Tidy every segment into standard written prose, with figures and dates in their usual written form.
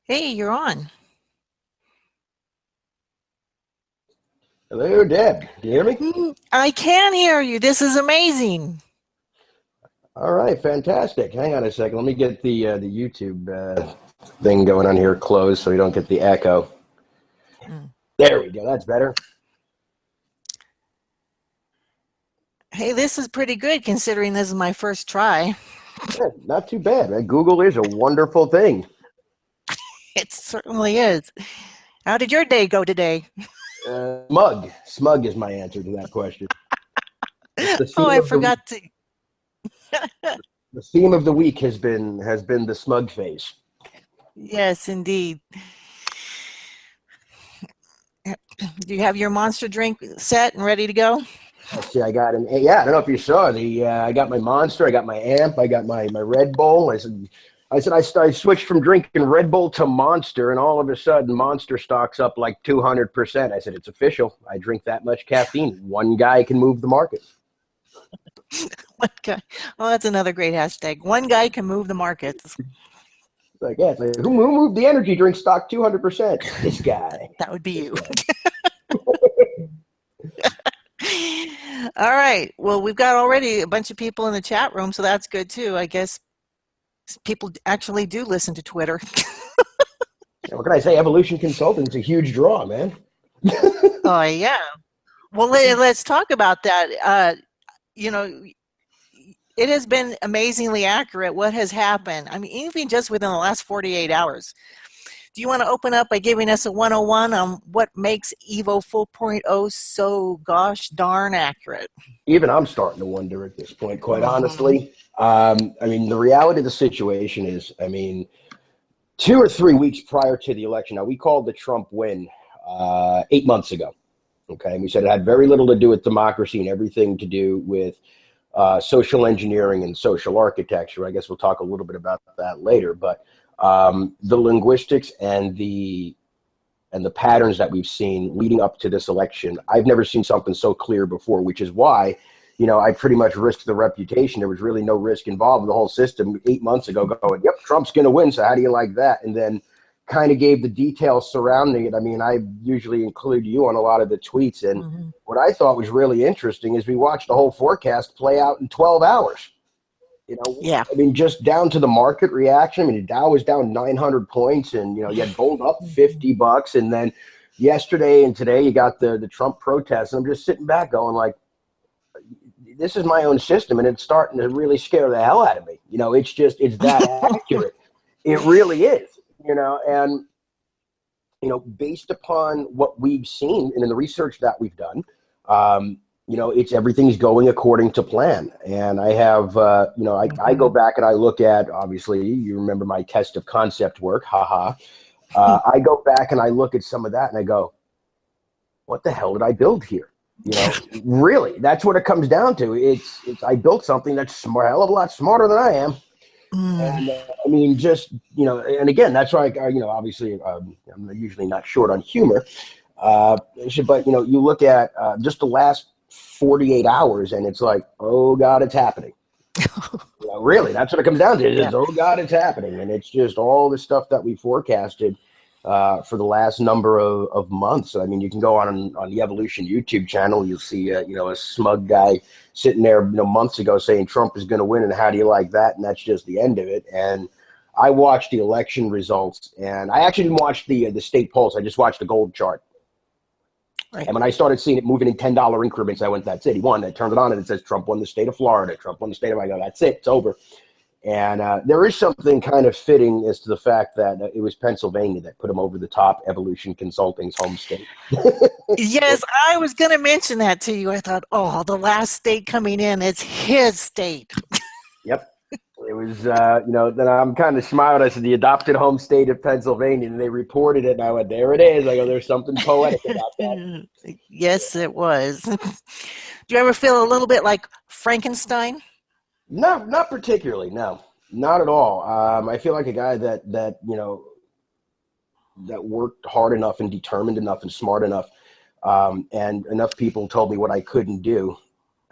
Hey, you're on. Hello, Deb. Can you hear me? I can hear you. This is amazing. All right, fantastic. Hang on a second. Let me get the YouTube thing going on here closed so we don't get the echo. Mm. There we go. That's better. Hey, this is pretty good considering this is my first try. Yeah, not too bad, man. Google is a wonderful thing. It certainly is. How did your day go today? Smug is my answer to that question. It's the Oh, theme I of the forgot to. the theme of the week has been the smug phase. Yes, indeed. Do you have your monster drink set and ready to go? Let's see, I got an yeah. I don't know if you saw the. I got my Monster. I got my Amp. I got my Red Bull. I switched from drinking Red Bull to Monster, and all of a sudden, Monster stock's up like 200%. I said, it's official. I drink that much caffeine. One guy can move the market. One guy. Oh, that's another great hashtag. One guy can move the markets. Like, yeah, it's like, who moved the energy drink stock 200%? This guy. That would be This you. guy. All right. Well, we've got already a bunch of people in the chat room, so that's good too. I guess people actually do listen to Twitter. What can I say? Evolution Consulting is a huge draw, man. Oh, yeah. Well, let's talk about that. You know, it has been amazingly accurate what has happened. I mean, even just within the last 48 hours. Do you want to open up by giving us a 101 on what makes Evo 4.0 so gosh darn accurate? Even I'm starting to wonder at this point, quite Mm-hmm. honestly. I mean, the reality of the situation is, I mean, 2 or 3 weeks prior to the election. Now, we called the Trump win 8 months ago. Okay. And we said it had very little to do with democracy and everything to do with social engineering and social architecture. I guess we'll talk a little bit about that later. But the linguistics and the patterns that we've seen leading up to this election, I've never seen something so clear before, which is why, I pretty much risked the reputation. There was really no risk involved with the whole system 8 months ago going, yep, Trump's going to win. So how do you like that? And then kind of gave the details surrounding it. I mean, I usually include you on a lot of the tweets. And Mm-hmm. what I thought was really interesting is we watched the whole forecast play out in 12 hours. Yeah. I mean, just down to the market reaction. I mean, the Dow was down 900 points, and you had gold up $50, and then yesterday and today you got the Trump protests. And I'm just sitting back going like, this is my own system, and it's starting to really scare the hell out of me. It's that accurate. It really is. And based upon what we've seen and in the research that we've done, it's everything's going according to plan. And I have, I go Mm-hmm. back and I look at, obviously, you remember my test of concept work, haha. I go back and I look at some of that and I go, what the hell did I build here? Really, that's what it comes down to. It's I built something that's smart, a hell of a lot smarter than I am. Mm. And I mean, just, and again, that's why, obviously, I'm usually not short on humor. But, you look at just the last 48 hours and it's like, oh, God, it's happening. Really, that's what it comes down to. Yeah. It's, oh, God, it's happening. And it's just all the stuff that we forecasted for the last number of months. I mean, you can go on the Evolution YouTube channel. You'll see, a smug guy sitting there, months ago saying Trump is going to win. And how do you like that? And that's just the end of it. And I watched the election results, and I actually didn't watch the state polls. I just watched the gold chart. Right. And when I started seeing it moving in $10 increments, I went, that's it. He won. I turned it on and it says Trump won the state of Florida. Trump won the state of, I go, that's it. It's over. And there is something kind of fitting as to the fact that it was Pennsylvania that put him over the top, Evolution Consulting's home state. Yes, I was going to mention that to you. I thought, oh, the last state coming in, it's his state. Yep. It was, then I'm kind of smiling. I said, the adopted home state of Pennsylvania. And they reported it. And I went, there it is. I go, there's something poetic about that. Yes, it was. Do you ever feel a little bit like Frankenstein? No, not particularly. No, not at all. I feel like a guy that worked hard enough and determined enough and smart enough, and enough people told me what I couldn't do.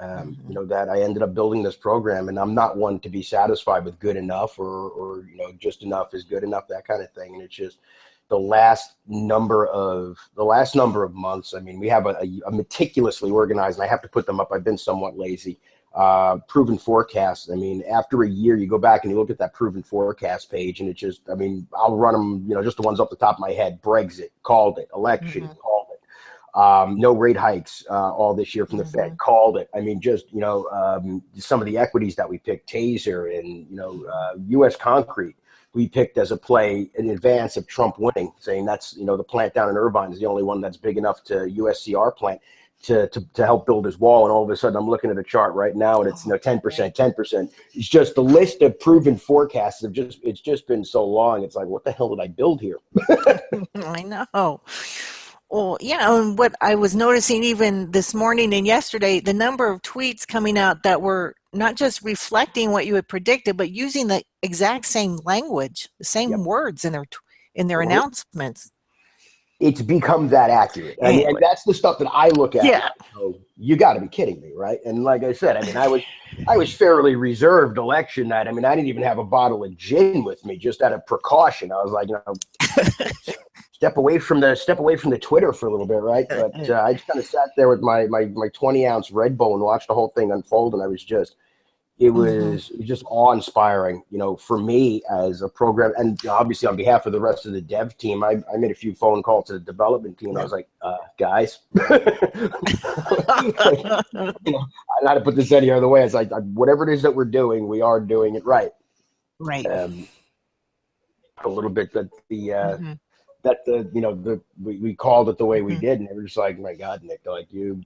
you know, that I ended up building this program, and I'm not one to be satisfied with good enough or, you know, just enough is good enough, that kind of thing. And it's just the last number of months. I mean, we have a meticulously organized, and I have to put them up. I've been somewhat lazy. Proven forecasts. I mean, after a year, you go back and you look at that proven forecast page, and it just, I mean, I'll run them, you know, just the ones off the top of my head. Brexit, called it. Election, called it. No rate hikes all this year from the Fed, called it. I mean, just, you know, some of the equities that we picked, Taser and, you know, U.S. Concrete, we picked as a play in advance of Trump winning, saying that's, you know, the plant down in Irvine is the only one that's big enough to USCR plant to help build his wall. And all of a sudden I'm looking at a chart right now and it's, you know, 10%, 10%. It's just the list of proven forecasts of it's just been so long. It's like, what the hell did I build here? I know. Well, yeah, and what I was noticing even this morning and yesterday, the number of tweets coming out that were not just reflecting what you had predicted, but using the exact same language, the same words in their announcements. It's become that accurate. I mean, and that's the stuff that I look at. Yeah. So you got to be kidding me, right? And like I said, I mean, I was fairly reserved election night. I mean, I didn't even have a bottle of gin with me, just out of precaution. I was like, you know, step away from the Twitter for a little bit, right? But I just kind of sat there with my 20-ounce Red Bull and watched the whole thing unfold, and I was just. It was just awe-inspiring, you know, for me as a program, and obviously on behalf of the rest of the dev team. I made a few phone calls to the development team. I was like, guys, you know, I had to put this any other way. It's like, whatever it is that we're doing, we are doing it right. Right. A little bit that you know, we called it the way we did, and they were just like, my God, Nick, like you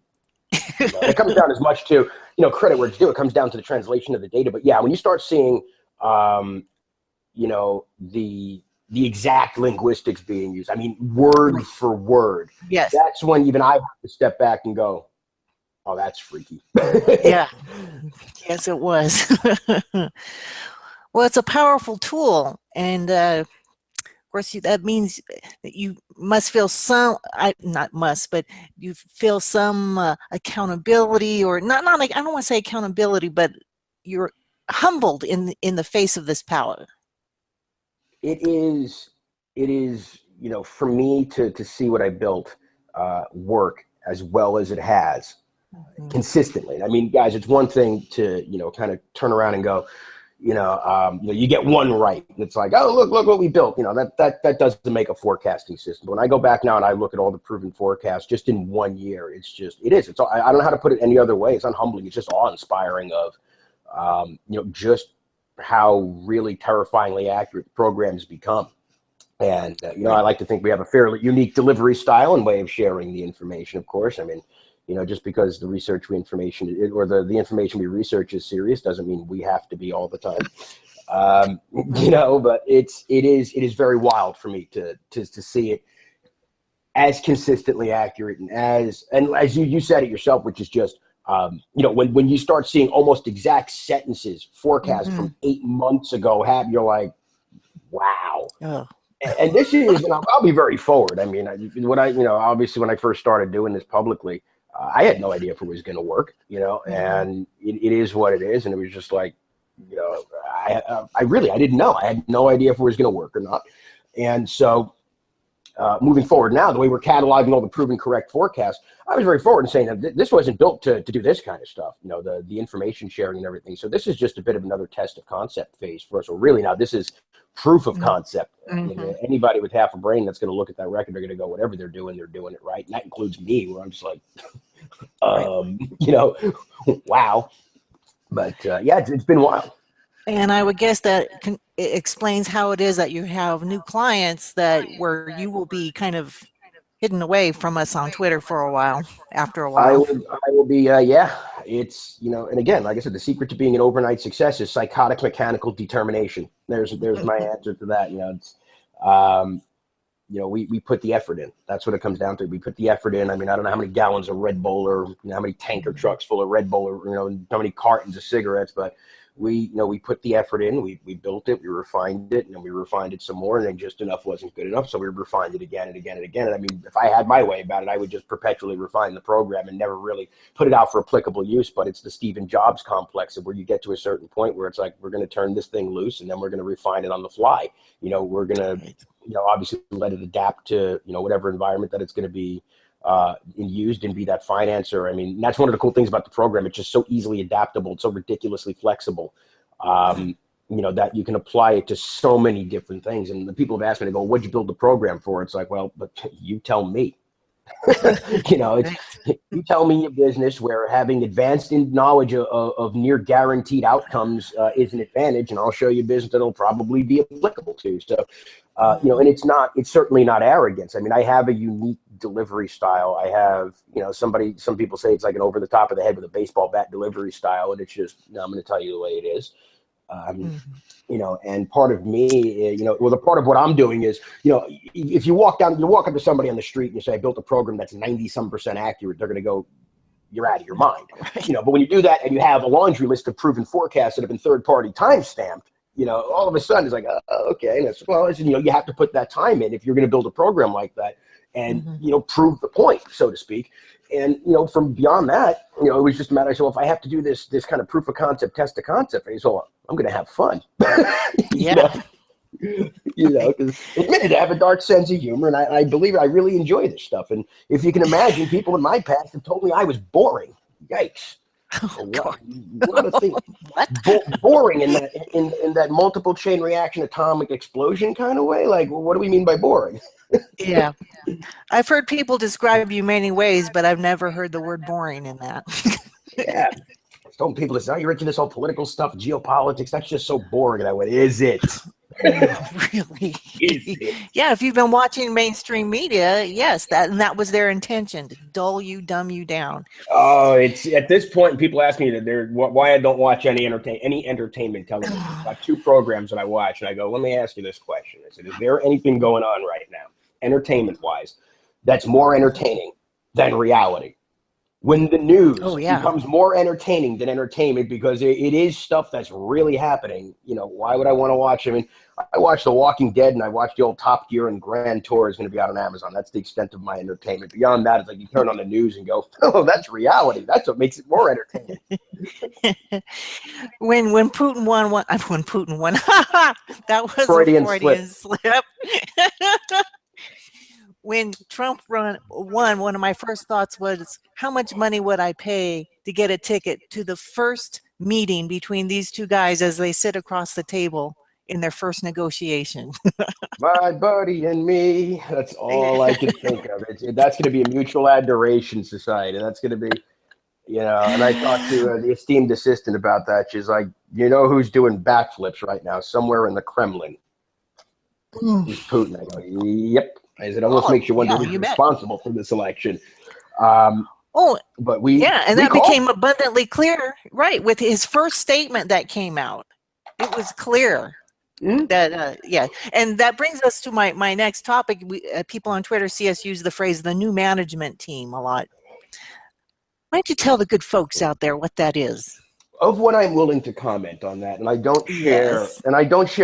know, it comes down as much to, you know, credit where it's due. It comes down to the translation of the data. But yeah, when you start seeing, you know, the exact linguistics being used, I mean, word for word. Yes. That's when even I have to step back and go, oh, that's freaky. Yeah. Yes, it was. Well, it's a powerful tool. And, of course, that means that you must feel but you feel some accountability, or not like, I don't want to say accountability, but you're humbled in the face of this power. It is, you know, for me to see what I built work as well as it has consistently. I mean, guys, it's one thing to, you know, kind of turn around and go, you know, you get one right, and it's like, oh, look what we built. You know, that doesn't make a forecasting system. But when I go back now and I look at all the proven forecasts just in 1 year, it's all, I don't know how to put it any other way. It's unhumbling. It's just awe-inspiring of, you know, just how really terrifyingly accurate the programs become. And, you know, I like to think we have a fairly unique delivery style and way of sharing the information, of course. I mean, you know, just because the research information or the information we research is serious doesn't mean we have to be all the time. You know, but it is very wild for me to see it as consistently accurate and as you said it yourself, which is just, you know, when you start seeing almost exact sentences forecast from 8 months ago, you're like, wow. Oh. And this is, and I'll be very forward. I mean, you know, obviously when I first started doing this publicly, I had no idea if it was going to work, you know, and it is what it is. And it was just like, you know, I didn't know. I had no idea if it was going to work or not. And so moving forward now, the way we're cataloging all the proven correct forecasts, I was very forward in saying that this wasn't built to do this kind of stuff, you know, the information sharing and everything. So this is just a bit of another test of concept phase for us. So really now this is proof of concept. You know, anybody with half a brain that's going to look at that record, they're going to go, whatever they're doing it right. And that includes me, where I'm just like, you know, wow. But yeah, it's been wild. And I would guess that it explains how it is that you have new clients where you will be kind of hidden away from us on Twitter for a while, after a while. I will be, yeah, it's, you know, and again, like I said, the secret to being an overnight success is psychotic mechanical determination. There's my answer to that. You know, it's, you know, we put the effort in. That's what it comes down to. We put the effort in. I mean, I don't know how many gallons of Red Bull or, you know, how many tanker trucks full of Red Bull or, you know, how many cartons of cigarettes, but we put the effort in, we built it, we refined it, and then we refined it some more, and then just enough wasn't good enough, so we refined it again and again and again. And I mean, if I had my way about it, I would just perpetually refine the program and never really put it out for applicable use. But it's the Stephen Jobs complex of where you get to a certain point where it's like, we're going to turn this thing loose, and then we're going to refine it on the fly. We're going to, obviously let it adapt to, whatever environment that it's going to be used in, be that finance or, I mean, that's one of the cool things about the program. It's just so easily adaptable. It's so ridiculously flexible, that you can apply it to so many different things. And the people have asked me, to go, what'd you build the program for? It's like, well, but you tell me. You tell me a business where having advanced in knowledge of near guaranteed outcomes is an advantage, and I'll show you a business that'll probably be applicable to. So, and it's certainly not arrogance. I mean, I have a unique delivery style. I have, some people say it's like an over the top of the head with a baseball bat delivery style, and it's just, I'm going to tell you the way it is. And part of me, the part of what I'm doing is, if you walk up to somebody on the street and you say, I built a program that's 90% accurate, they're going to go, you're out of your mind. But when you do that and you have a laundry list of proven forecasts that have been third-party time stamped, all of a sudden it's like, okay. And you have to put that time in if you're going to build a program like that and, prove the point, so to speak. And, from beyond that, it was just a matter of, if I have to do this kind of proof of concept, test of concept, I'm going to have fun. Yeah. Because admitted, I have a dark sense of humor, and I believe I really enjoy this stuff. And if you can imagine, people in my past have told me I was boring. Yikes. Oh, God. What a thing. Boring in that multiple chain reaction atomic explosion kind of way. Like, what do we mean by boring? Yeah. I've heard people describe you many ways, but I've never heard the word boring in that. Yeah. I told people, listen, you're into this whole political stuff, geopolitics. That's just so boring. And I went, is it? Really? Is it? Yeah, if you've been watching mainstream media, yes, that was their intention, to dull you, dumb you down. Oh, it's at this point, people ask me why I don't watch any entertainment television. I've got 2 programs that I watch, and I go, let me ask you this question. I said, is there anything going on right now, entertainment-wise, that's more entertaining than reality? When the news becomes more entertaining than entertainment, because it is stuff that's really happening, why would I want to watch? I mean, I watched The Walking Dead, and I watched the old Top Gear, and Grand Tour is going to be out on Amazon. That's the extent of my entertainment. Beyond that, it's like you turn on the news and go, oh, that's reality. That's what makes it more entertaining. When Putin won, that was Freudian a Freudian slip. When Trump won, one of my first thoughts was, how much money would I pay to get a ticket to the first meeting between these 2 guys as they sit across the table in their first negotiation? My buddy and me. That's all I can think of. That's going to be a mutual adoration society. That's going to be, and I talked to the esteemed assistant about that. She's like, who's doing backflips right now somewhere in the Kremlin? Who's Putin? I go, yep. It almost makes you wonder who's responsible for this election. But and that became abundantly clear, right, with his first statement that came out. It was clear that, and that brings us to my next topic. People on Twitter see us use the phrase "the new management team" a lot. Why don't you tell the good folks out there what that is? Of what I'm willing to comment on that, and I don't share,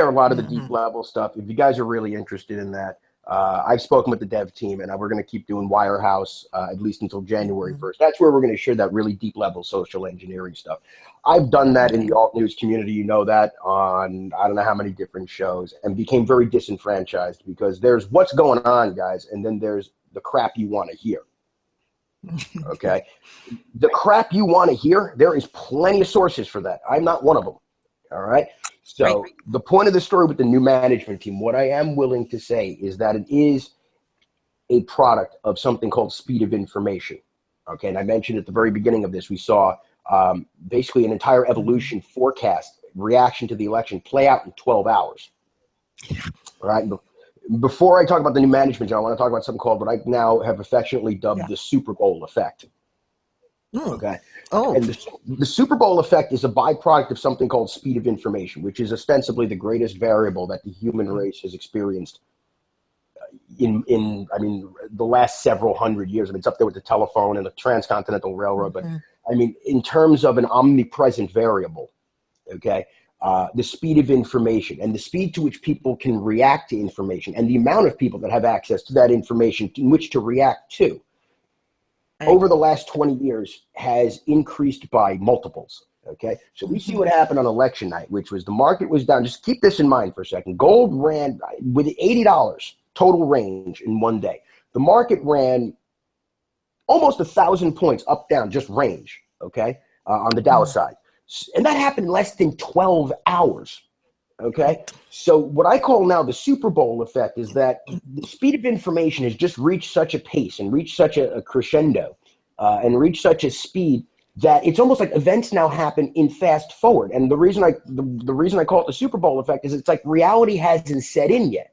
a lot of the deep level stuff. If you guys are really interested in that. I've spoken with the dev team, and we're going to keep doing Wirehouse at least until January 1st. That's where we're going to share that really deep level social engineering stuff. I've done that in the alt news community, that on I don't know how many different shows, and became very disenfranchised because there's what's going on, guys, and then there's the crap you want to hear. Okay? The crap you want to hear, there is plenty of sources for that. I'm not one of them. All right? So the point of the story with the new management team, what I am willing to say is that it is a product of something called speed of information. Okay, and I mentioned at the very beginning of this, we saw basically an entire evolution forecast reaction to the election play out in 12 hours. All right. Before I talk about the new management team, I want to talk about something called what I now have affectionately dubbed the Super Bowl effect. Okay. Oh. And the Super Bowl effect is a byproduct of something called speed of information, which is ostensibly the greatest variable that the human race has experienced in the last several hundred years. I mean, it's up there with the telephone and the transcontinental railroad. But I mean, in terms of an omnipresent variable, okay? The speed of information and the speed to which people can react to information and the amount of people that have access to that information in which to react to over the last 20 years has increased by multiples, okay? So we see what happened on election night, which was the market was down. Just keep this in mind for a second. Gold ran with $80 total range in one day. The market ran almost 1,000 points up, down, just range, okay, on the Dow side. And that happened in less than 12 hours, okay? So what I call now the Super Bowl effect is that the speed of information has just reached such a pace and reached such a crescendo and reached such a speed that it's almost like events now happen in fast forward. And the reason I call it the Super Bowl effect is it's like reality hasn't set in yet.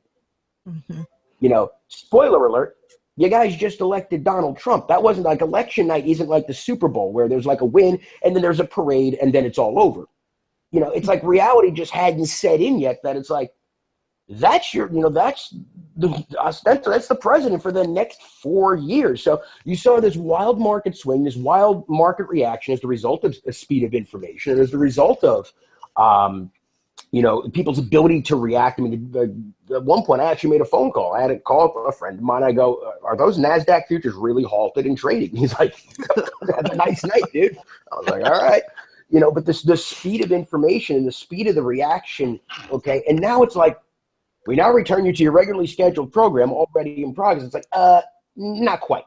You know, spoiler alert, you guys just elected Donald Trump. That wasn't like election night isn't like the Super Bowl where there's like a win and then there's a parade and then it's all over. You know, it's like reality just hadn't set in yet that it's like, that's your, you know, that's the president for the next 4 years. So you saw this wild market swing, this wild market reaction as the result of the speed of information and as the result of, you know, people's ability to react. I mean, at one point, I actually made a phone call. I had a call with a friend of mine. I go, are those NASDAQ futures really halted in trading? He's like, have a nice night, dude. I was like, all right. You know, but the speed of information and the speed of the reaction, okay? And now it's like, we now return you to your regularly scheduled program already in progress. It's like, not quite.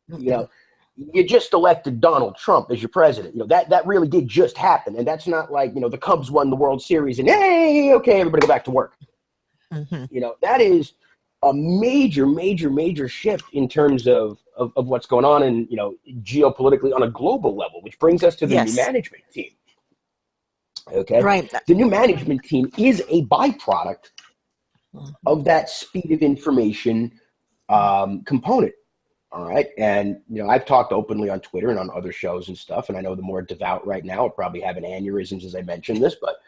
You know, you just elected Donald Trump as your president. You know, that really did just happen. And that's not like, you know, the Cubs won the World Series and, hey, okay, everybody go back to work. You know, that is a major shift in terms of what's going on and, you know, geopolitically on a global level, which brings us to the new management team. Okay. Right. The new management team is a byproduct of that speed of information component. All right. And, you know, I've talked openly on Twitter and on other shows and stuff. And I know the more devout right now are probably having aneurysms as I mentioned this, but,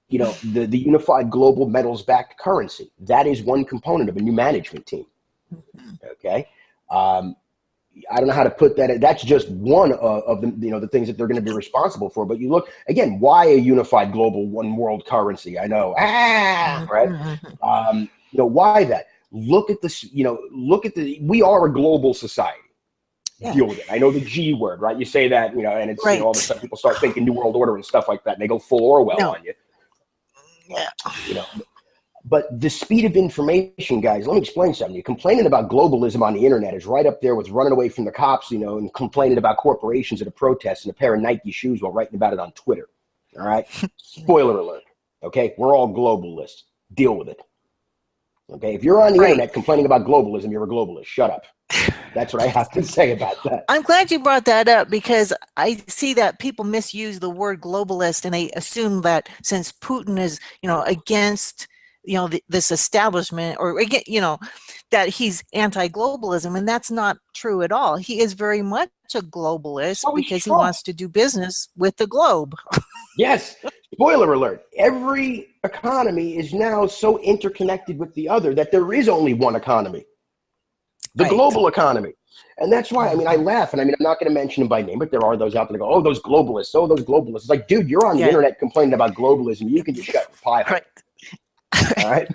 you know, the unified global metals backed currency, that is one component of a new management team. Okay. I don't know how to put that. That's just one of the, you know, the things that they're going to be responsible for. But you look again, why a unified global one world currency? I know, right? You know, why that? Look at this. You know, look at the. We are a global society. Deal with it. I know the G word, right? You say that, you know, and it's you know, all of a sudden people start thinking New World Order and stuff like that, and they go full Orwell on you. You know. But the speed of information, guys, let me explain something. You're complaining about globalism on the internet is right up there with running away from the cops, you know, and complaining about corporations at a protest and a pair of Nike shoes while writing about it on Twitter. All right. Spoiler alert. Okay. We're all globalists. Deal with it. Okay. If you're on the internet complaining about globalism, you're a globalist. Shut up. That's what I have to say about that. I'm glad you brought that up because I see that people misuse the word globalist and they assume that since Putin is, you know, against you know, this establishment or, you know, that he's anti-globalism. And that's not true at all. He is very much a globalist because he wants to do business with the globe. Yes. Spoiler alert. Every economy is now so interconnected with the other that there is only one economy, the global economy. And that's why, I mean, I laugh, and I mean, I'm not going to mention them by name, but there are those out there that go, oh, those globalists, oh, those globalists. It's like, dude, you're on the internet complaining about globalism. You can just shut your pie up. All right.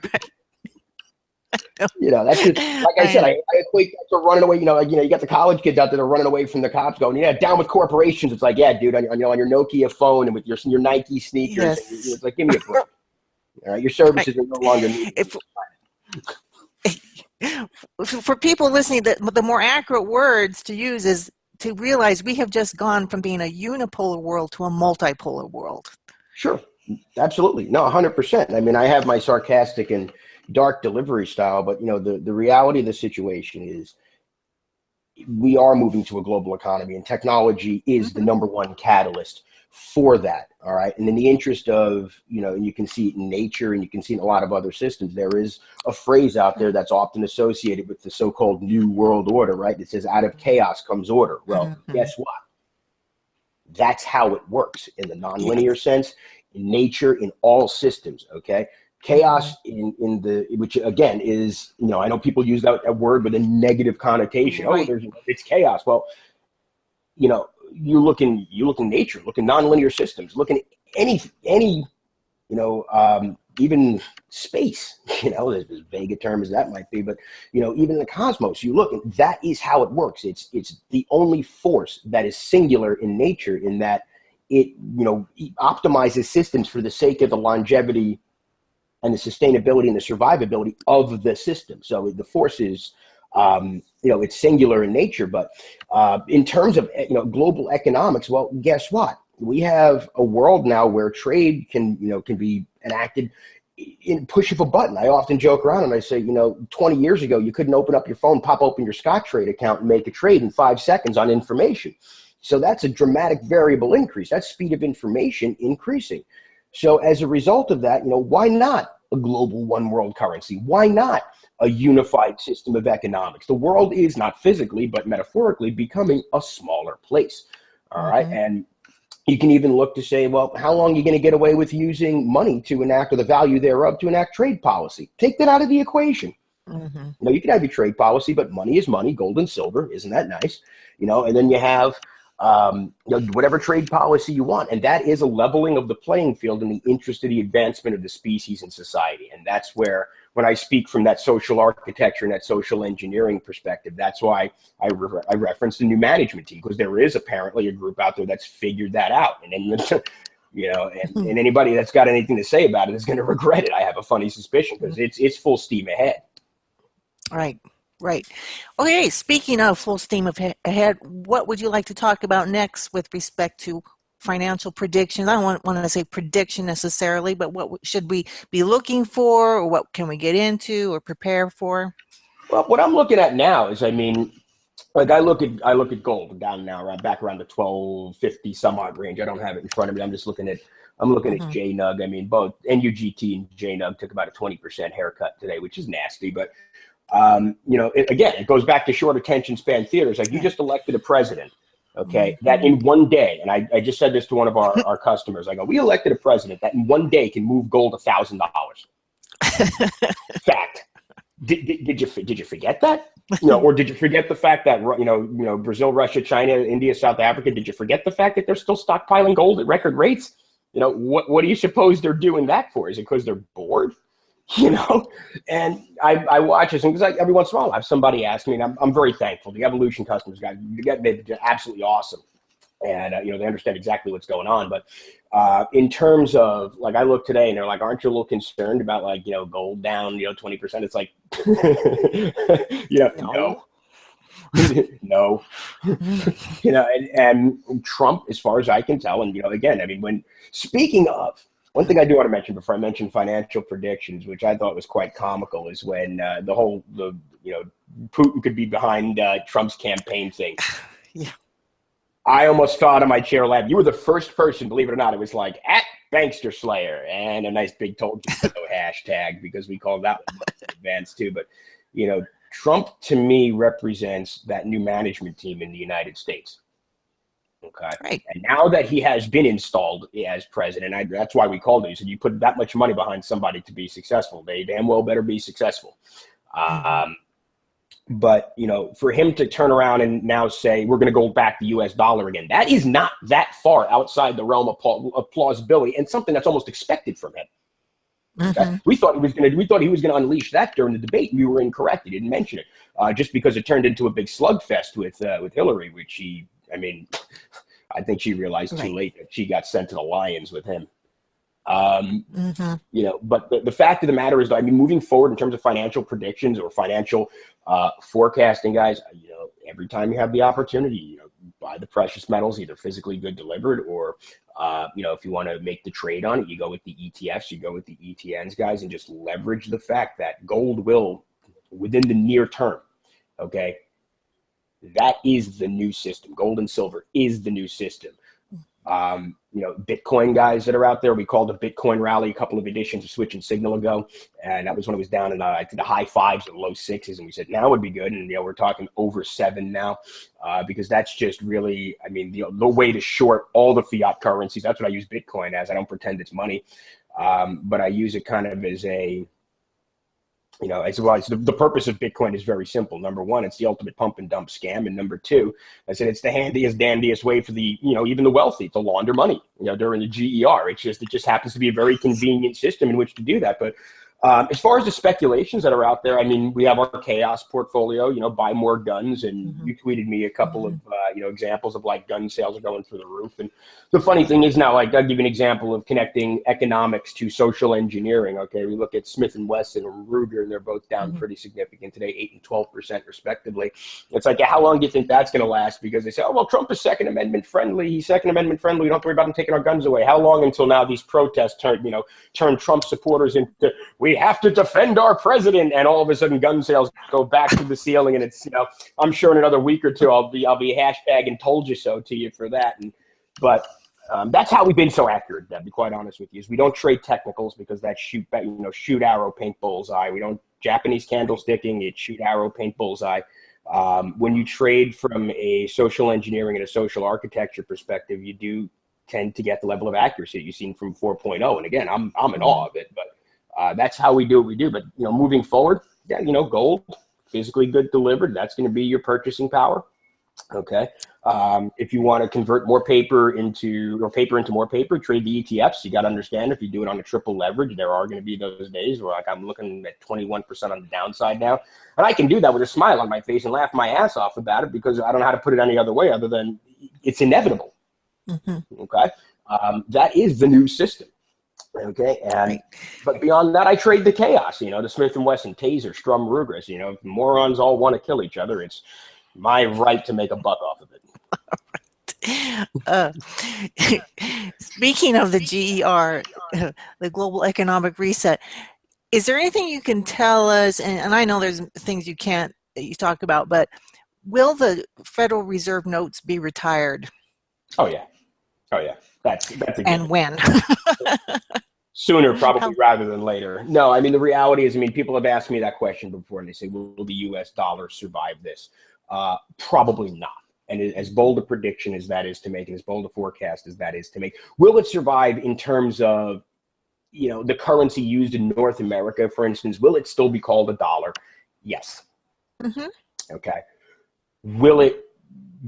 You know, that's just, like I said, I equate that to running away. You know, you got the college kids out there that are running away from the cops going, yeah, down with corporations. It's like, yeah, dude, on your Nokia phone and with your Nike sneakers. It's like, give me a break. All right. Your services are no longer needed. For people listening, the more accurate words to use is to realize we have just gone from being a unipolar world to a multipolar world. Sure. Absolutely. No, 100%. I mean, I have my sarcastic and dark delivery style, but, you know, the reality of the situation is we are moving to a global economy and technology is the number one catalyst for that. All right. And in the interest of, you know, and you can see it in nature and you can see it in a lot of other systems, there is a phrase out there that's often associated with the so-called New World Order, right? It says out of chaos comes order. Well, guess what? That's how it works in the nonlinear sense. In nature, in all systems, okay? Chaos in the, which again is, you know, I know people use that word with a negative connotation. Oh, it's chaos. Well, you know, you look in nature, look in nonlinear systems, look in any even space, as vague a term as that might be, but even the cosmos, you look, and that is how it works. It's the only force that is singular in nature, in that it optimizes systems for the sake of the longevity and the sustainability and the survivability of the system. So the force is it's singular in nature. But in terms of global economics, well, guess what? We have a world now where trade can be enacted in push of a button. I often joke around and I say, 20 years ago, you couldn't open up your phone, pop open your Scottrade account and make a trade in 5 seconds on information. So that's a dramatic variable increase. That's speed of information increasing. So as a result of that, why not a global one world currency? Why not a unified system of economics? The world is not physically, but metaphorically becoming a smaller place. All right. And you can even look to say, well, how long are you going to get away with using money to enact, or the value thereof to enact trade policy? Take that out of the equation. You can have your trade policy, but money is money, gold and silver. Isn't that nice? And then you have whatever trade policy you want. And that is a leveling of the playing field in the interest of the advancement of the species and society. And that's where, when I speak from that social architecture and that social engineering perspective, that's why I reference the new management team, because there is apparently a group out there that's figured that out. And then, and anybody that's got anything to say about it is going to regret it. I have a funny suspicion, because it's full steam ahead. Right. Okay, speaking of full steam ahead, what would you like to talk about next with respect to financial predictions? I don't want to say prediction necessarily, but what should we be looking for, or what can we get into or prepare for? Well, what I'm looking at now is, I look at gold down now, back around the 1250 some odd range. I don't have it in front of me. I'm looking at JNUG. Both NUGT and JNUG took about a 20% haircut today, which is nasty, but it goes back to short attention span theaters. Like, you just elected a president, that in one day, and I just said this to one of our customers. I go, we elected a president that in one day can move gold $1,000. Fact. Did you forget that? Or did you forget the fact that Brazil, Russia, China, India, South Africa? Did you forget the fact that they're still stockpiling gold at record rates? What do you suppose they're doing that for? Is it because they're bored? And I watch this, and because every once in a while I have somebody ask me, and I'm very thankful. The Evolution customers, guys, they're absolutely awesome, and they understand exactly what's going on. But in terms of, like, I look today and they're like, aren't you a little concerned about, like, gold down 20%? It's like, no. And Trump, as far as I can tell, and again, when speaking of, one thing I do want to mention before I mention financial predictions, which I thought was quite comical, is when Putin could be behind Trump's campaign thing. Yeah. I almost fell out of my chair laughing. You were the first person, believe it or not. It was like, at Bankster Slayer, and a nice big told you so hashtag, because we called that one in advance too. But Trump to me represents that new management team in the United States. Okay. Right. And now that he has been installed as president, that's why we called it. He said, you put that much money behind somebody to be successful, they damn well better be successful. But, for him to turn around and now say, we're going to go back to the US dollar again, that is not that far outside the realm of plausibility, and something that's almost expected from him. Okay? We thought he was going to unleash that during the debate. We were incorrect. He didn't mention it, just because it turned into a big slugfest with Hillary, which I think she realized too late that she got sent to the lions with him. But the fact of the matter is, moving forward in terms of financial predictions or financial forecasting, guys, every time you have the opportunity, buy the precious metals, either physically good delivered, or if you want to make the trade on it, you go with the ETFs, you go with the ETNs, guys, and just leverage the fact that gold will, within the near term, that is the new system. Gold and silver is the new system. Bitcoin guys that are out there, we called the Bitcoin rally a couple of editions of Switch and Signal ago, and that was when it was down in the high 5s or low 6s, and we said now would be good, and we're talking over 7 now, because that's just really, the way to short all the fiat currencies. That's what I use Bitcoin as. I don't pretend it's money, but I use it kind of as As well as the purpose of Bitcoin is very simple. Number one, it's the ultimate pump and dump scam. And number two, I said it's the handiest, dandiest way for the, even the wealthy to launder money, during the GER. It just happens to be a very convenient system in which to do that. But as far as the speculations that are out there, I mean, we have our chaos portfolio, buy more guns. And you tweeted me a couple of, examples of like gun sales are going through the roof. And the funny thing is now, like, I'll give you an example of connecting economics to social engineering. Okay. We look at Smith & Wesson and Ruger, and they're both down pretty significant today, 8 and 12% respectively. It's like, how long do you think that's going to last? Because they say, oh, well, Trump is Second Amendment friendly. He's Second Amendment friendly. We don't have to worry about him taking our guns away. How long until now these protests turn Trump supporters into, we have to defend our president, and all of a sudden gun sales go back to the ceiling? And it's, I'm sure in another week or two I'll be hashtagging told you so to you for that. But that's how we've been so accurate, to be quite honest with you, is we don't trade technicals, because that's shoot arrow, paint bullseye. We don't Japanese candlesticking, it's shoot arrow, paint bullseye. When you trade from a social engineering and a social architecture perspective, you do tend to get the level of accuracy you've seen from 4.0. And again, I'm in awe of it, but that's how we do what we do. But, moving forward, gold, physically good delivered, that's going to be your purchasing power. Okay. If you want to convert more paper into more paper, trade the ETFs. You got to understand, if you do it on a triple leverage, there are going to be those days where, like, I'm looking at 21% on the downside now. And I can do that with a smile on my face and laugh my ass off about it, because I don't know how to put it any other way other than it's inevitable. Okay. That is the new system. Okay. But beyond that, I trade the chaos, the Smith & Wesson, Taser, Strum, Rugers, if morons all want to kill each other, it's my right to make a buck off of it. Speaking of the GER, the Global Economic Reset, is there anything you can tell us, and I know there's things you talk about, but will the Federal Reserve notes be retired? Oh yeah. That's a and when? Sooner, probably, rather than later. No, I mean, the reality is, people have asked me that question before, and they say, will the U.S. dollar survive this? Probably not. And as bold a prediction as that is to make, and as bold a forecast as that is to make, will it survive in terms of, the currency used in North America, for instance? Will it still be called a dollar? Yes. Okay. Will it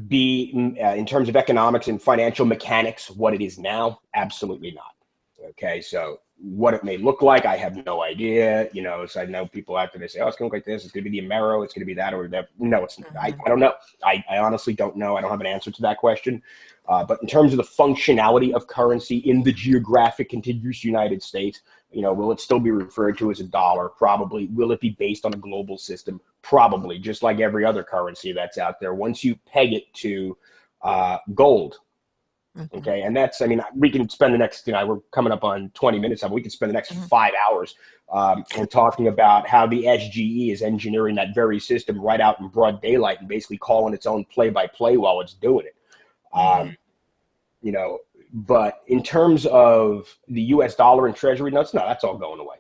be, in terms of economics and financial mechanics, what it is now? Absolutely not. Okay, so what it may look like, I have no idea. So I know people out there, they say, oh, it's going to look like this, it's going to be the Amero, it's going to be that or that. No, it's not. I don't know. I honestly don't know. I don't have an answer to that question. But in terms of the functionality of currency in the geographic contiguous United States, will it still be referred to as a dollar? Probably. Will it be based on a global system? Probably, just like every other currency that's out there. Once you peg it to gold, okay, and that's, we can spend the next, we're coming up on 20 minutes of it. We can spend the next 5 hours talking about how the SGE is engineering that very system right out in broad daylight and basically calling its own play-by-play while it's doing it. But in terms of the U.S. dollar and Treasury notes, no, that's all going away.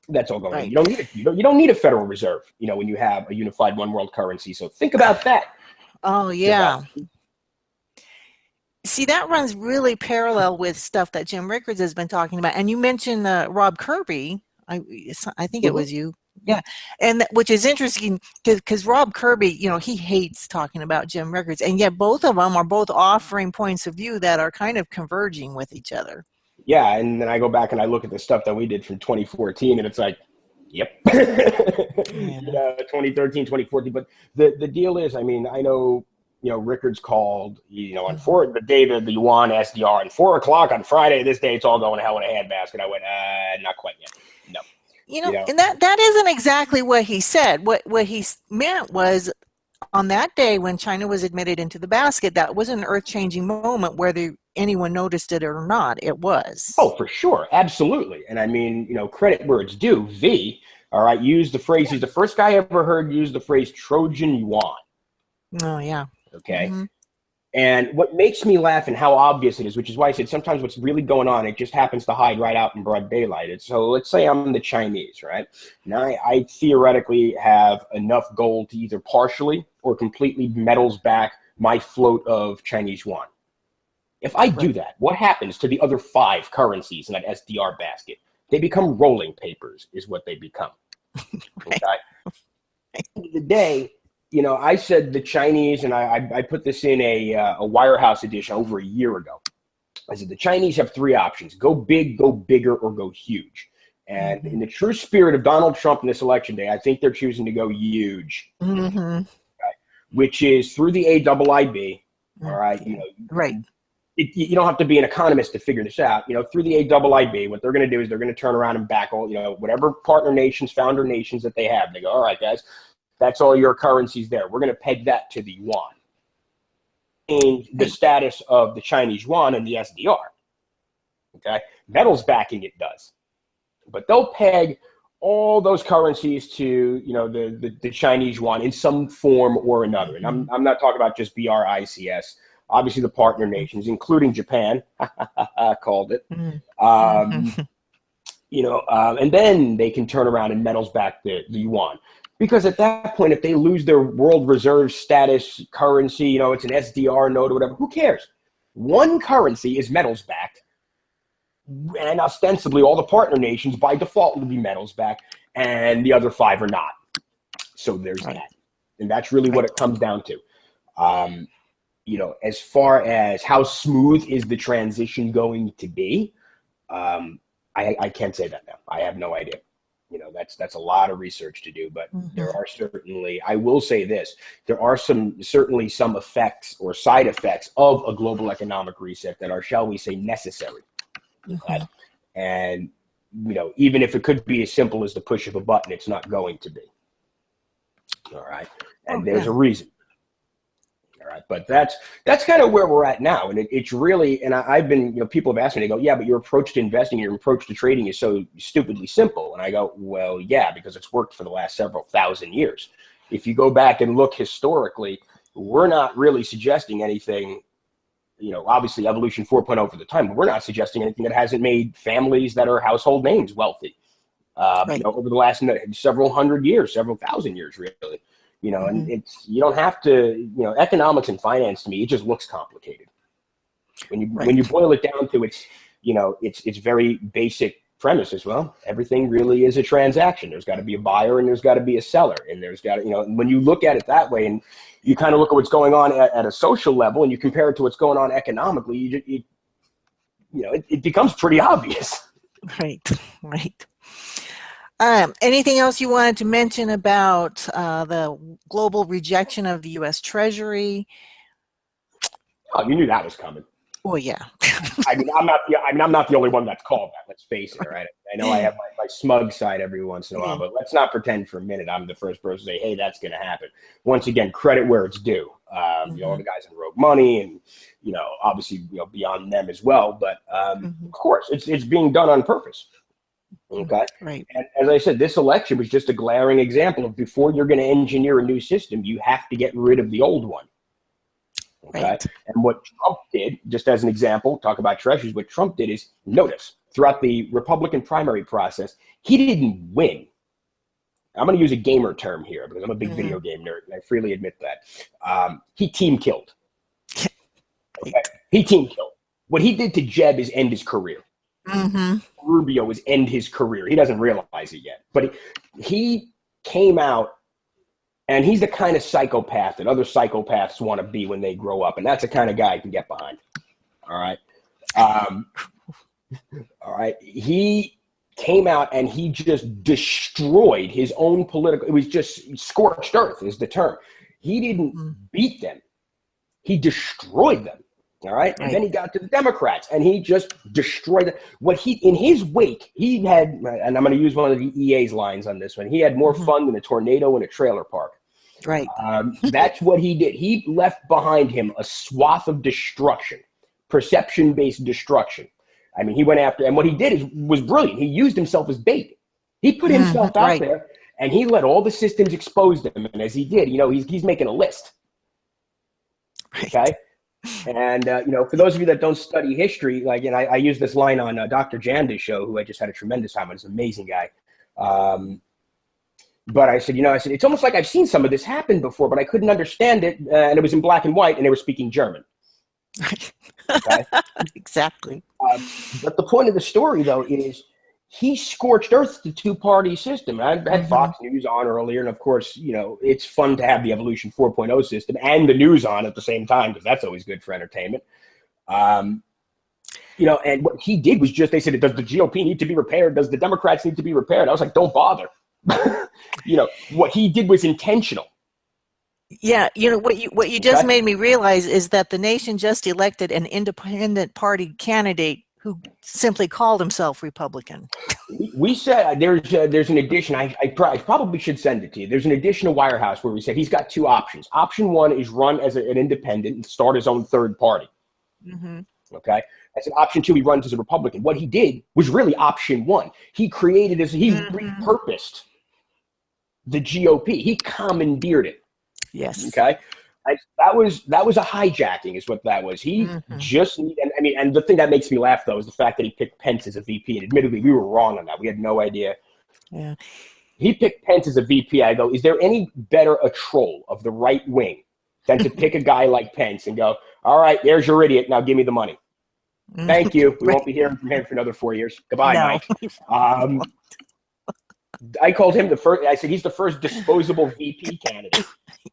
That's all going away. You don't need it. You don't need a Federal Reserve, when you have a unified one world currency. So think about that. Oh, yeah. See, that runs really parallel with stuff that Jim Rickards has been talking about. And you mentioned Rob Kirby. I think it was you. Yeah. And which is interesting because Rob Kirby, he hates talking about Jim Rickards. And yet both of them are both offering points of view that are kind of converging with each other. Yeah. And then I go back and I look at the stuff that we did from 2014 and it's like, yep. 2013, 2014. But the deal is, I know, Rickards called, on the day that the Yuan SDR at 4 o'clock on Friday, this day, it's all going to hell in a handbasket. I went, not quite yet. No. And that isn't exactly what he said. What he meant was, on that day when China was admitted into the basket, that was an earth-changing moment, whether anyone noticed it or not. It was. Oh, for sure. Absolutely. And credit where it's due. V, all right, used the phrase, he's the first guy I ever heard use the phrase Trojan Yuan. Oh, yeah. Okay. And what makes me laugh and how obvious it is, which is why I said sometimes what's really going on, it just happens to hide right out in broad daylight. So let's say I'm the Chinese, right? Now I theoretically have enough gold to either partially or completely metals back my float of Chinese yuan. If I do that, what happens to the other 5 currencies in that SDR basket? They become rolling papers is what they become. Right. Okay. At the end of the day, I said the Chinese, and I put this in a Wirehouse edition over a year ago. I said the Chinese have three options: go big, go bigger, or go huge. And in the true spirit of Donald Trump in this election day, I think they're choosing to go huge, okay, which is through the AIIB. All right, right. You don't have to be an economist to figure this out. Through the AIIB, what they're going to do is they're going to turn around and back all, whatever partner nations, founder nations that they have. They go, all right, guys, that's all your currencies there. We're going to peg that to the yuan. And the status of the Chinese yuan and the SDR. Okay, metals backing it does, but they'll peg all those currencies to the Chinese yuan in some form or another. And I'm not talking about just BRICS. Obviously, the partner nations, including Japan, called it. And then they can turn around and metals back the yuan. Because at that point, if they lose their world reserve status currency, it's an SDR node or whatever, who cares? One currency is metals backed. And ostensibly, all the partner nations by default will be metals backed, and the other five are not. So there's that. And that's really what it comes down to. As far as how smooth is the transition going to be, I can't say that now. I have no idea. That's a lot of research to do, but there are certainly, I will say this, there are certainly some effects or side effects of a global economic reset that are, shall we say, necessary. And, even if it could be as simple as the push of a button, it's not going to be. All right. And there's a reason. All right. But that's kind of where we're at now. And it's really, and I've been, people have asked me, they go, yeah, but your approach to investing, your approach to trading is so stupidly simple. And I go, well, yeah, because it's worked for the last several thousand years. If you go back and look historically, we're not really suggesting anything, obviously evolution 4.0 for the time, but we're not suggesting anything that hasn't made families that are household names wealthy, over the last several hundred years, several thousand years, really. And you don't have to, economics and finance, to me, it just looks complicated. When you boil it down to its very basic premise as well, everything really is a transaction. There's got to be a buyer and there's got to be a seller. And there's got to, when you look at it that way and you kind of look at what's going on at a social level and you compare it to what's going on economically, it becomes pretty obvious. Right. Anything else you wanted to mention about the global rejection of the U.S. Treasury? Oh, you knew that was coming. Well, yeah. I'm not the only one that's called that. Let's face it, right? I know I have my smug side every once in a while, but let's not pretend for a minute I'm the first person to say, "Hey, that's going to happen." Once again, credit where it's due. All the guys in Rogue Money, and obviously, beyond them as well. But of course, it's being done on purpose. Okay. Right. And as I said, this election was just a glaring example of before you're going to engineer a new system, you have to get rid of the old one. Okay. Right. And what Trump did, just as an example, talk about treasuries, what Trump did is notice throughout the Republican primary process, he didn't win. I'm going to use a gamer term here because I'm a big video game nerd, and I freely admit that. He team killed. Okay? He team killed. What he did to Jeb is end his career. Rubio is end his career. He doesn't realize it yet. But he came out, and he's the kind of psychopath that other psychopaths want to be when they grow up. And that's the kind of guy I can get behind. All right. All right. He came out and he just destroyed his own political. It was just scorched earth is the term. He didn't beat them. He destroyed them. All right. And then he got to the Democrats and he just destroyed them. In his wake, he had, and I'm going to use one of the EA's lines on this one. He had more fun than a tornado in a trailer park. Right. That's what he did. He left behind him a swath of destruction, perception-based destruction. I mean, he went after, and what he did was brilliant. He used himself as bait. He put himself out there and he let all the systems expose them. And as he did, he's making a list. Okay. And, for those of you that don't study history, I use this line on Dr. Janda's show, who I just had a tremendous time with. He's an amazing guy. But I said, it's almost like I've seen some of this happen before, but I couldn't understand it. And it was in black and white and they were speaking German. Okay? Exactly. But the point of the story, though, is he scorched earth the two-party system. And I had Fox News on earlier, and of course, it's fun to have the Evolution 4.0 system and the news on at the same time, because that's always good for entertainment. And what he did was they said, does the GOP need to be repaired? Does the Democrats need to be repaired? I was like, don't bother. What he did was intentional. Yeah, what you just made me realize is that the nation just elected an independent party candidate who simply called himself Republican. We said there's an addition. I probably should send it to you. There's an addition to Wirehouse where we said he's got two options. Option one is run as an independent and start his own third party. Okay. As an option two, he runs as a Republican. What he did was really option one. He repurposed the GOP. He commandeered it. Yes. Okay. That was a hijacking, is what that was. He just and the thing that makes me laugh though is the fact that he picked Pence as a VP. And admittedly, we were wrong on that. We had no idea. Yeah. He picked Pence as a VP. I go, is there any better a troll of the right wing than to pick a guy like Pence and go, all right, there's your idiot. Now give me the money. Thank you. We won't be hearing from him for another 4 years. Goodbye, Mike. I called him the first. I said he's the first disposable VP candidate.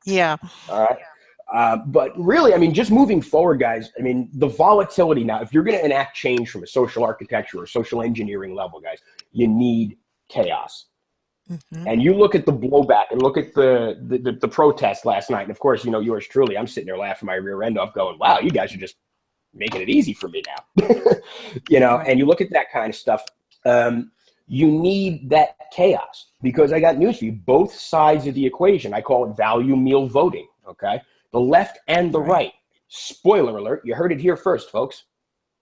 Yeah. All right. But really, just moving forward, guys, the volatility now, if you're going to enact change from a social architecture or social engineering level, guys, you need chaos. And you look at the blowback and look at the protest last night. And of course, yours truly, I'm sitting there laughing my rear end off going, wow, you guys are just making it easy for me now. And you look at that kind of stuff. You need that chaos, because I got news for you. Both sides of the equation, I call it value meal voting, okay? The left and the right. Spoiler alert, you heard it here first, folks.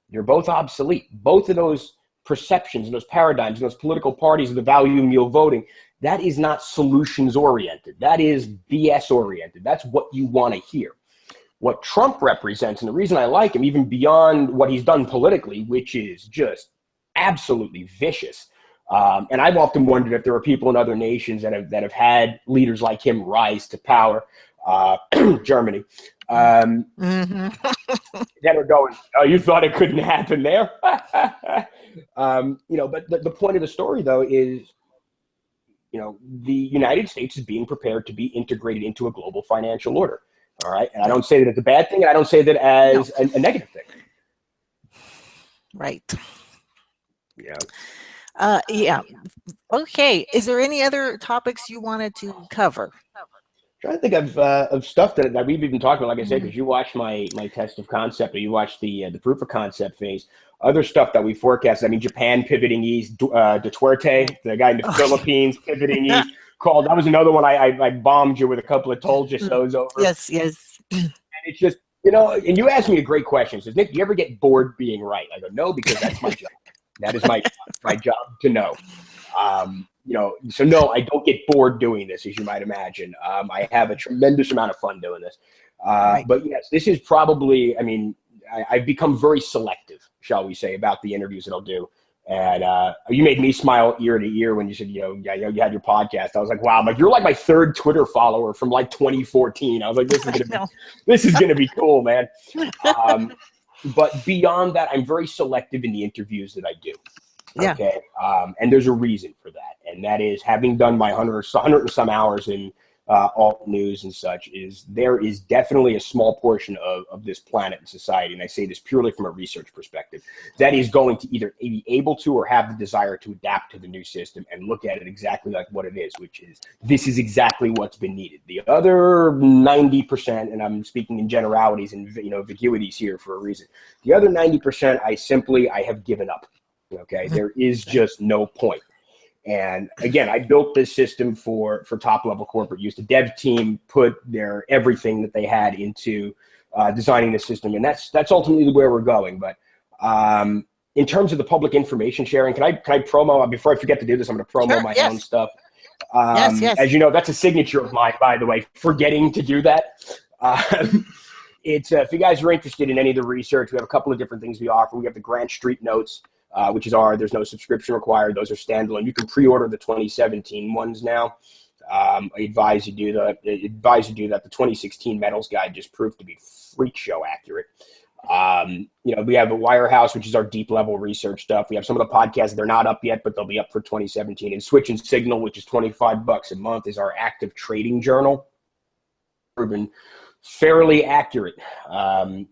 You're both obsolete. Both of those perceptions and those paradigms and those political parties of the value meal voting, that is not solutions-oriented. That is BS-oriented. That's what you want to hear. What Trump represents, and the reason I like him, even beyond what he's done politically, which is just absolutely vicious, and I've often wondered if there are people in other nations that have had leaders like him rise to power, Germany, that are going, oh, you thought it couldn't happen there? But the point of the story, though, is, the United States is being prepared to be integrated into a global financial order. All right. And I don't say that it's a bad thing, and I don't say that as a negative thing. Right. Yeah. Yeah. Okay. Is there any other topics you wanted to cover? Trying to think of stuff that we've even talked about, like I said, because you watched my test of concept, or you watched the proof of concept phase. Other stuff that we forecast. Japan pivoting east, Duterte, the guy in the Philippines pivoting east. That was another one I bombed you with a couple of told you so's over. Yes. And it's just, and you asked me a great question. Says, Nick, do you ever get bored being right? I go, no, because that's my job. That is my job to know. So no, I don't get bored doing this, as you might imagine. I have a tremendous amount of fun doing this. But yes, this is probably, I've become very selective, shall we say, about the interviews that I'll do. And you made me smile ear to ear when you said, you had your podcast. I was like, wow, you're like my third Twitter follower from 2014. I was like, this is gonna be cool, man. But beyond that, I'm very selective in the interviews that I do. Yeah. Okay. And there's a reason for that. And that is, having done my 100 and some hours in alt news and such, there is definitely a small portion of this planet and society, and I say this purely from a research perspective, that is going to either be able to or have the desire to adapt to the new system and look at it exactly like what it is, which is, this is exactly what's been needed. The other 90%, and I'm speaking in generalities and vacuities here for a reason, the other 90%, I have given up. Okay, there is just no point. And again, I built this system for top level corporate use. The dev team put their everything that they had into designing the system, and that's ultimately where we're going. But in terms of the public information sharing, can I promo, before I forget to do this? I'm going to promo my own stuff. Yes. As you know, that's a signature of mine, by the way, forgetting to do that. It's if you guys are interested in any of the research, we have a couple of different things we offer. We have the Grant Street notes, which is there's no subscription required. Those are standalone. You can pre-order the 2017 ones now. I advise you do that. The 2016 metals guide just proved to be freak show accurate. We have a Wirehouse, which is our deep level research stuff. We have some of the podcasts. They're not up yet, but they'll be up for 2017. And Switch and Signal, which is $25 a month, is our active trading journal. Proven fairly accurate. And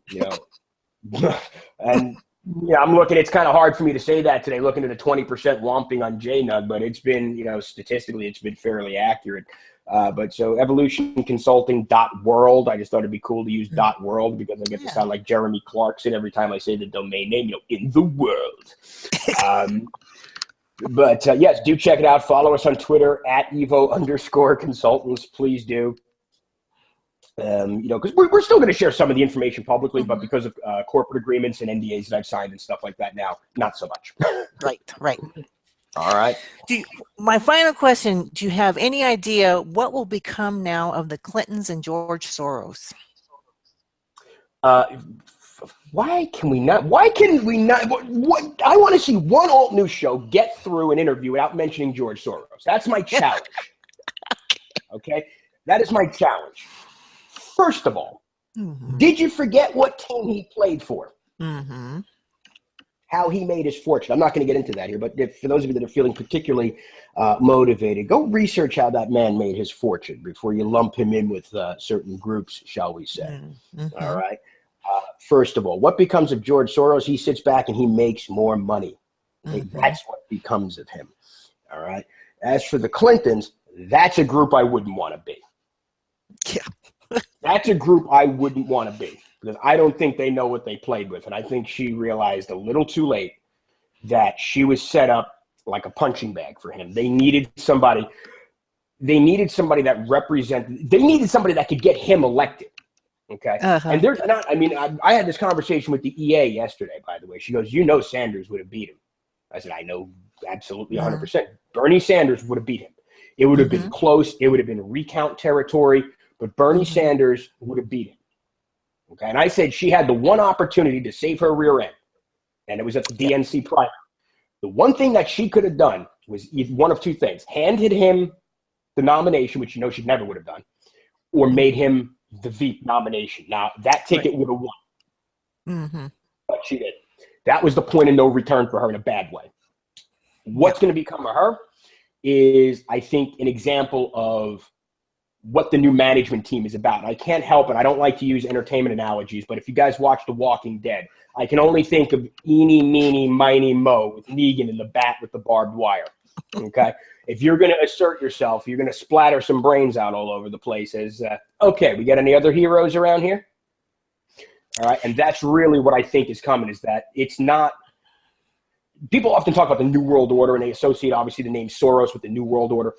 I'm looking, it's kind of hard for me to say that today, looking at a 20% womping on JNUG, but it's been, statistically, it's been fairly accurate. But so evolutionconsulting.world, I just thought it'd be cool to use .world because I get to sound like Jeremy Clarkson every time I say the domain name, in the world. Yes, do check it out. Follow us on Twitter at @evo_consultants. Please do. Because we're still going to share some of the information publicly, but because of corporate agreements and NDAs that I've signed and stuff like that now, not so much. Right. All right. My final question, do you have any idea what will become now of the Clintons and George Soros? Why can we not? What I want to see one alt news show get through an interview without mentioning George Soros. That's my challenge. Okay? That is my challenge. First of all, did you forget what team he played for? How he made his fortune. I'm not going to get into that here, but for those of you that are feeling particularly motivated, go research how that man made his fortune before you lump him in with certain groups, shall we say. All right. First of all, what becomes of George Soros? He sits back and he makes more money. That's what becomes of him. All right. As for the Clintons, that's a group I wouldn't want to be. Yeah. That's a group I wouldn't want to be because I don't think they know what they played with. And I think she realized a little too late that she was set up like a punching bag for him. They needed somebody that represented, they needed somebody that could get him elected. Okay. And there's not, I had this conversation with the EA yesterday, by the way. She goes, Sanders would have beat him. I said, I know absolutely 100%. Bernie Sanders would have beat him. It would have been close. It would have been recount territory. But Bernie Sanders would have beat him. Okay, and I said she had the one opportunity to save her rear end, and it was at the DNC primary. The one thing that she could have done was one of two things: handed him the nomination, which she never would have done, or made him the Veep nomination. Now, that ticket would have won. But she did. That was the point of no return for her in a bad way. What's going to become of her is, I think, an example of what the new management team is about. I can't help it. I don't like to use entertainment analogies, but if you guys watch The Walking Dead, I can only think of Eeny, Meeny, Miny, Mo with Negan in the bat with the barbed wire. Okay? If you're going to assert yourself, you're going to splatter some brains out all over the place as, okay, we got any other heroes around here? All right? And that's really what I think is coming, is that it's not – people often talk about the New World Order, and they associate, obviously, the name Soros with the New World Order.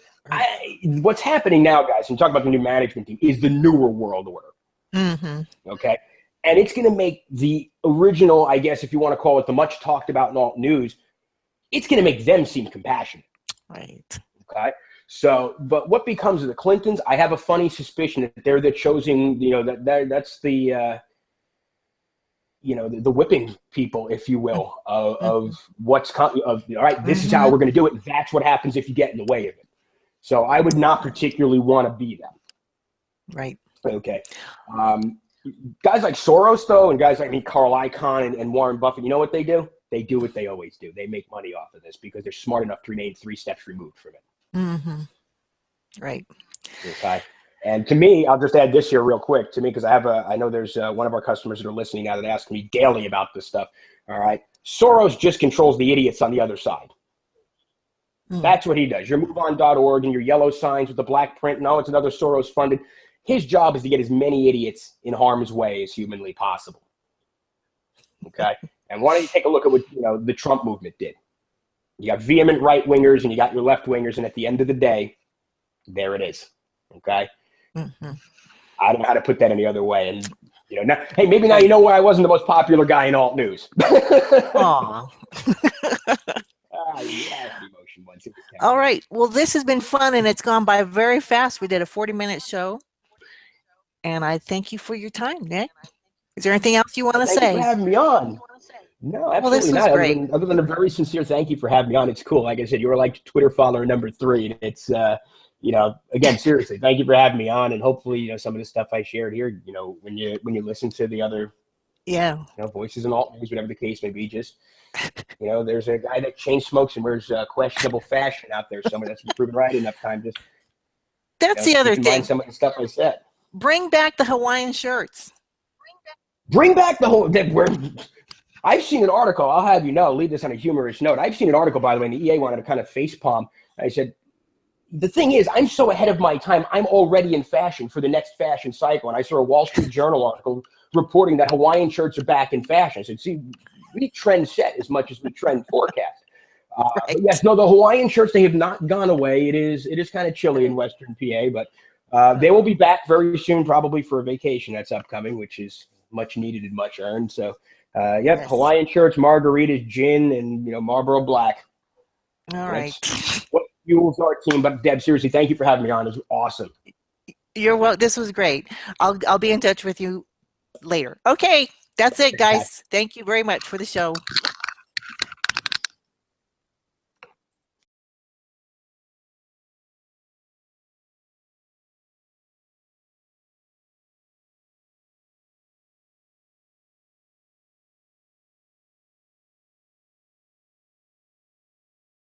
What's happening now, guys, and talk about the new management team, is the newer world order. Okay? And it's going to make the original, I guess, if you want to call it the much talked about in alt news, it's going to make them seem compassionate. Right. Okay? So, but what becomes of the Clintons? I have a funny suspicion that they're the chosen, that's the, the whipping people, if you will, of what's coming. All right, this is how we're going to do it. That's what happens if you get in the way of it. So I would not particularly want to be them. Right. Okay. Guys like Soros, though, and guys like Carl Icahn and Warren Buffett, you know what they do? They do what they always do. They make money off of this because they're smart enough to remain 3 steps removed from it. Right. Okay. And to me, I'll just add this here real quick to me, because I know there's one of our customers that are listening now that ask me daily about this stuff. All right. Soros just controls the idiots on the other side. That's what he does. Your MoveOn.org and your yellow signs with the black print and all, it's another Soros funded. His job is to get as many idiots in harm's way as humanly possible. Okay. And why don't you take a look at what the Trump movement did? You got vehement right wingers and you got your left wingers, and at the end of the day, there it is. Okay. I don't know how to put that any other way. And now, hey, maybe now you know why I wasn't the most popular guy in alt news. Aw. All right. Well, this has been fun, and it's gone by very fast. We did a 40-minute show, and I thank you for your time, Nick. Is there anything else you want to say? Thank you for having me on. No, absolutely well, this not. Was great. Other than a very sincere thank you for having me on. It's cool. Like I said, you were like Twitter follower number 3, and it's again, seriously, thank you for having me on, and hopefully, some of the stuff I shared here, when you listen to the other Yeah. Voices and alt news, whatever the case may be. Just, there's a guy that chain smokes and wears questionable fashion out there somewhere. That's been proven right enough time. Just, That's the keep other in mind thing. some of the stuff I said. Bring back the Hawaiian shirts. Bring back the whole. I've seen an article. I'll have you know. Leave this on a humorous note. I've seen an article, by the way, and the EA wanted to kind of facepalm. I said, the thing is, I'm so ahead of my time. I'm already in fashion for the next fashion cycle. And I saw a Wall Street Journal article reporting that Hawaiian shirts are back in fashion. I said, see, we trend set as much as we trend forecast. Right. But yes, no, the Hawaiian shirts, they have not gone away. It is kind of chilly in Western PA, but they will be back very soon, probably for a vacation that's upcoming, which is much needed and much earned. So, Yes. Hawaiian shirts, margaritas, gin, and Marlboro Black. All right. What fuels our team? But Deb, seriously, thank you for having me on. It was awesome. You're well. This was great. I'll be in touch with you later. Okay, that's it, guys. Thank you very much for the show.